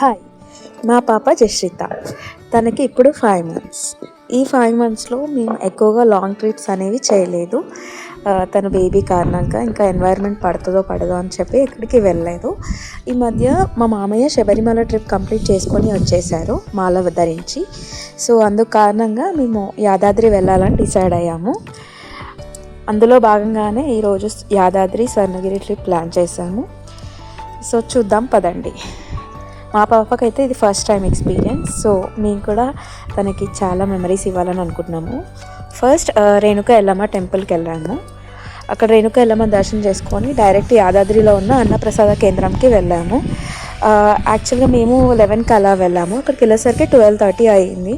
Hi, మా పాప జశ్రిత. తనకి ఇప్పుడు 5 మంత్స్. ఈ 5 మంత్స్లో మేము ఎక్కువగా లాంగ్ ట్రిప్స్ అనేవి చేయలేదు. తను బేబీ కారణంగా ఇంకా ఎన్వైర్న్మెంట్ పడుతుందో పడదో అని చెప్పి ఎక్కడికి వెళ్ళలేదు. ఈ మధ్య మా మామయ్య శబరిమల ట్రిప్ కంప్లీట్ చేసుకొని వచ్చేసారు మాల ధరించి. సో అందుకు కారణంగా మేము యాదాద్రి వెళ్ళాలని డిసైడ్ అయ్యాము. అందులో భాగంగానే ఈరోజు యాదాద్రి స్వర్ణగిరి ట్రిప్ ప్లాన్ చేశాము. సో చూద్దాం పదండి. మా పాపకైతే ఇది ఫస్ట్ టైం ఎక్స్పీరియన్స్. సో మేము కూడా తనకి చాలా మెమరీస్ ఇవ్వాలని అనుకుంటున్నాము. ఫస్ట్ రేణుక ఎల్లమ్మ టెంపుల్కి వెళ్ళాము. అక్కడ రేణుక ఎల్లమ్మ దర్శనం చేసుకొని డైరెక్ట్ యాదాద్రిలో ఉన్న అన్నప్రసాద కేంద్రంకి వెళ్ళాము. యాక్చువల్గా మేము 11కి అలా వెళ్ళాము. అక్కడికి వెళ్ళేసరికి 12:30 అయ్యింది.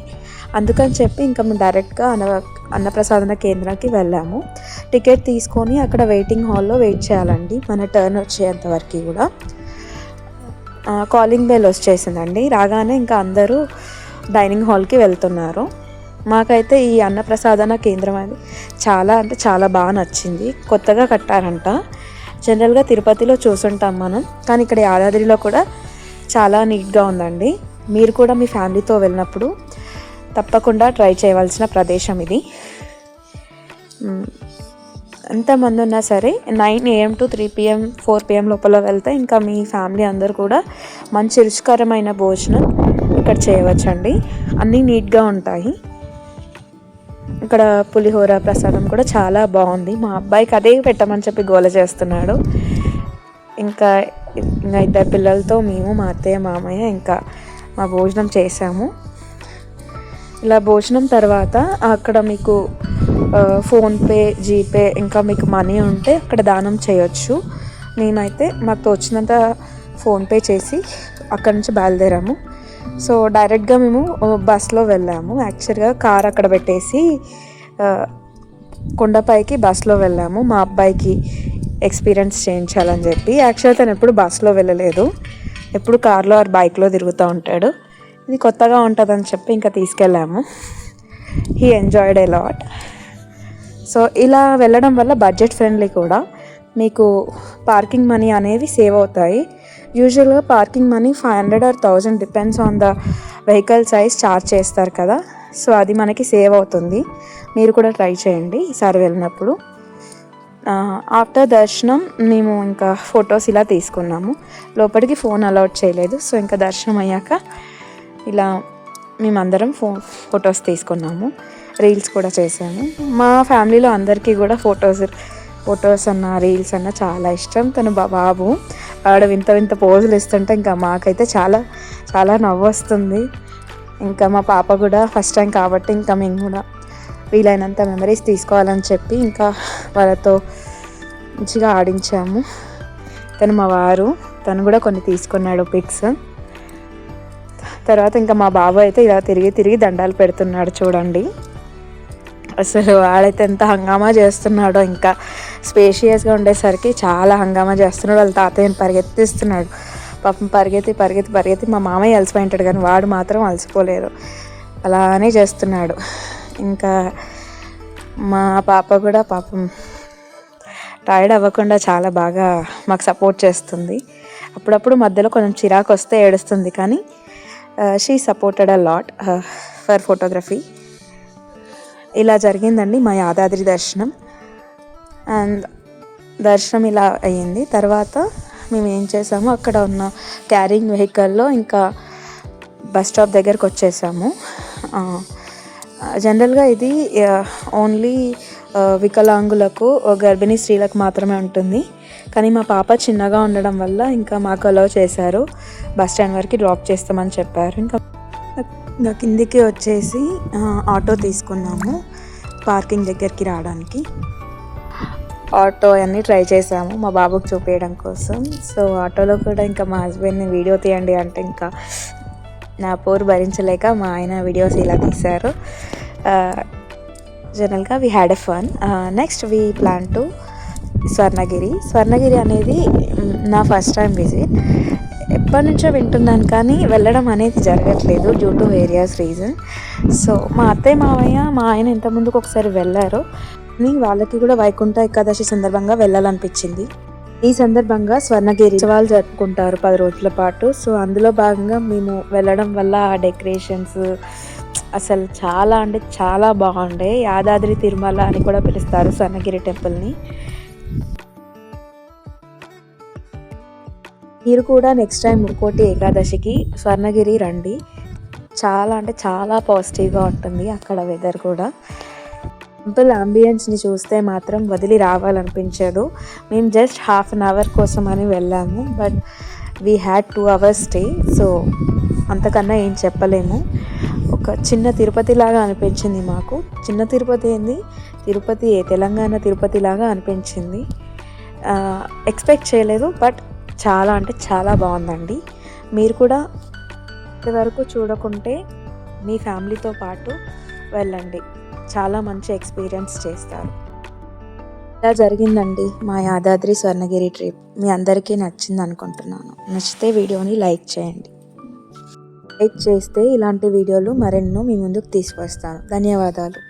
అందుకని చెప్పి ఇంకా మేము డైరెక్ట్గా అన్నప్రసాదన కేంద్రానికి వెళ్ళాము. టికెట్ తీసుకొని అక్కడ వెయిటింగ్ హాల్లో వెయిట్ చేయాలండి మన టర్న్ వచ్చేంతవరకు కూడా. కాలింగ్ బెల్ వచ్చేసిందండి. రాగానే ఇంకా అందరూ డైనింగ్ హాల్కి వెళ్తున్నారు. మాకైతే ఈ అన్నప్రసాదన కేంద్రం అనేది చాలా అంటే చాలా బాగా నచ్చింది. కొత్తగా కట్టారంట. జనరల్గా తిరుపతిలో చూసుంటాం మనం, కానీ ఇక్కడ యాదాద్రిలో కూడా చాలా నీట్గా ఉందండి. మీరు కూడా మీ ఫ్యామిలీతో వెళ్ళినప్పుడు తప్పకుండా ట్రై చేయవలసిన ప్రదేశం ఇది. ఎంతమంది ఉన్నా సరే 9 AM to 3 PM 4 PM లోపల వెళ్తే ఇంకా మీ ఫ్యామిలీ అందరూ కూడా మంచి రుచికరమైన భోజనం ఇక్కడ చేయవచ్చండి. అన్నీ నీట్గా ఉంటాయి. ఇక్కడ పులిహోర ప్రసాదం కూడా చాలా బాగుంది. మా అబ్బాయికి అదే పెట్టమని చెప్పి గోల చేస్తున్నాడు. ఇంకా 2 పిల్లలతో మేము, మా అత్తయ్య, మామయ్య ఇంకా మా భోజనం చేసాము. ఇలా భోజనం తర్వాత అక్కడ మీకు ఫోన్పే, జీపే ఇంకా మీకు మనీ ఉంటే అక్కడ దానం చేయొచ్చు. మేమైతే మాకు తోచినంత ఫోన్పే చేసి అక్కడి నుంచి బయలుదేరాము. సో డైరెక్ట్గా మేము బస్లో వెళ్ళాము. యాక్చువల్గా కార్ అక్కడ పెట్టేసి కొండపైకి బస్లో వెళ్ళాము. మా అబ్బాయికి ఎక్స్పీరియన్స్ చేయించాలని చెప్పి. యాక్చువల్గా తను ఎప్పుడు బస్లో వెళ్ళలేదు, ఎప్పుడు కార్లో ఆర్ బైక్లో తిరుగుతూ ఉంటాడు. ఇది కొత్తగా ఉంటుందని చెప్పి ఇంకా తీసుకెళ్ళాము. He enjoyed a lot. So ఇలా వెళ్ళడం వల్ల బడ్జెట్ ఫ్రెండ్లీ కూడా. మీకు పార్కింగ్ మనీ అనేవి సేవ్ అవుతాయి. యూజువల్గా parking money 500 or 1000 depends on the vehicle size charge చేస్తారు కదా. సో అది మనకి సేవ్ అవుతుంది. మీరు కూడా ట్రై చేయండి ఈసారి వెళ్ళినప్పుడు. ఆఫ్టర్ దర్శనం మేము ఇంకా ఫొటోస్ ఇలా తీసుకున్నాము. లోపలికి ఫోన్ అలౌడ్ చేయలేదు. సో ఇంకా దర్శనం అయ్యాక ఇలా మేమందరం ఫొటోస్ తీసుకున్నాము. రీల్స్ కూడా చేశాము. మా ఫ్యామిలీలో అందరికీ కూడా ఫొటోస్ అన్న రీల్స్ అన్న చాలా ఇష్టం. తను బాబు ఆడ వింత వింత పోజులు ఇస్తుంటే ఇంకా మాకైతే చాలా చాలా నవ్వు వస్తుంది. ఇంకా మా పాప కూడా ఫస్ట్ టైం కాబట్టి ఇంకా మేము కూడా వీలైనంత మెమరీస్ తీసుకోవాలని చెప్పి ఇంకా వాళ్ళతో మంచిగా ఆడించాము. తను మా వారు, తను కూడా కొన్ని తీసుకున్నాడు పిక్స్. తర్వాత ఇంకా మా బాబు అయితే ఇలా తిరిగి తిరిగి దండాలు పెడుతున్నాడు చూడండి. అసలు వాడైతే ఎంత హంగామా చేస్తున్నాడో. ఇంకా స్పేషియస్గా ఉండేసరికి చాలా హంగామా చేస్తున్నాడు. వాళ్ళ తాతయ్యని పరిగెత్తిస్తున్నాడు. పాపం పరిగెత్తి మా మామయ్య అలసిపోయింటాడు, కానీ వాడు మాత్రం అలసిపోలేదు. అలానే చేస్తున్నాడు. ఇంకా మా పాప కూడా పాపం టైర్డ్ అవ్వకుండా చాలా బాగా మాకు సపోర్ట్ చేస్తుంది. అప్పుడప్పుడు మధ్యలో కొంచెం చిరాకు వస్తే ఏడుస్తుంది, కానీ she supported a lot for photography. ఇలా జరిగిందండి మా యాదాద్రి దర్శనం. అండ్ దర్శనం ఇలా అయ్యింది. తర్వాత మేము ఏం చేసాము, అక్కడ ఉన్న క్యారింగ్ వెహికల్లో ఇంకా బస్ స్టాప్ దగ్గరకు వచ్చేసాము. జనరల్గా ఇది ఓన్లీ వికలాంగులకు, గర్భిణీ స్త్రీలకు మాత్రమే ఉంటుంది. కానీ మా పాప చిన్నగా ఉండడం వల్ల ఇంకా మాకు అలౌ చేశారు. బస్ స్టాండ్ వరకు డ్రాప్ చేస్తామని చెప్పారు. ఇంకా కిందికి వచ్చేసి ఆటో తీసుకున్నాము పార్కింగ్ దగ్గరికి రావడానికి. ఆటో అన్నీ ట్రై చేసాము మా బాబుకి చూపించడం కోసం. సో ఆటోలో కూడా ఇంకా మా హస్బెండ్ని వీడియో తీయండి అంటే ఇంకా నా పోరు భరించలేక మా ఆయన వీడియోస్ ఇలా తీశారు. జనరల్గా we had a fun. Next we plan to Swarnagiri అనేది నా ఫస్ట్ టైం విజిట్. ఎప్పటి నుంచో వింటున్నాను కానీ వెళ్ళడం అనేది జరగట్లేదు due to various reason. So మా అత్తయ్య, మామయ్య, మా ఆయన ఇంత ముందుకు ఒకసారి వెళ్ళారు. వాళ్ళకి కూడా వైకుంఠ ఏకాదశి సందర్భంగా వెళ్ళాలనిపించింది. ఈ సందర్భంగా స్వర్ణగిరి ఉత్సవాలు జరుపుకుంటారు 10 రోజుల పాటు. సో అందులో భాగంగా మేము వెళ్ళడం వల్ల ఆ డెకరేషన్స్ అసలు చాలా అంటే చాలా బాగుండే. యాదాద్రి తిరుమల అని కూడా పిలుస్తారు స్వర్ణగిరి టెంపుల్ని. మీరు కూడా నెక్స్ట్ టైం ముక్కోటి ఏకాదశికి స్వర్ణగిరి రండి. చాలా అంటే చాలా పాజిటివ్గా ఉంటుంది అక్కడ వెదర్ కూడా. టెంపుల్ అంబియన్స్ని చూస్తే మాత్రం వదిలి రావాలనిపించదు. మేము జస్ట్ హాఫ్ అన్ అవర్ కోసం అని వెళ్ళాము, but we had 2 hours stay. So అంతకన్నా ఏం చెప్పలేము. ఒక చిన్న తిరుపతి లాగా అనిపించింది మాకు. చిన్న తిరుపతి ఏంది, తిరుపతి తెలంగాణ తిరుపతి లాగా అనిపించింది. ఎక్స్పెక్ట్ చేయలేదు, బట్ చాలా అంటే చాలా బాగుందండి. మీరు కూడా ఇంతవరకు చూడకుంటే మీ ఫ్యామిలీతో పాటు వెళ్ళండి, చాలా మంచి ఎక్స్పీరియన్స్ చేస్తారు. ఇలా జరిగిందండి మా యాదాద్రి స్వర్ణగిరి ట్రిప్. మీ అందరికీ నచ్చింది అనుకుంటున్నాను. నచ్చితే వీడియోని లైక్ చేయండి. లైక్ చేస్తే ఇలాంటి వీడియోలు మరెన్నో మీ ముందుకు తీసుకొస్తాను. ధన్యవాదాలు.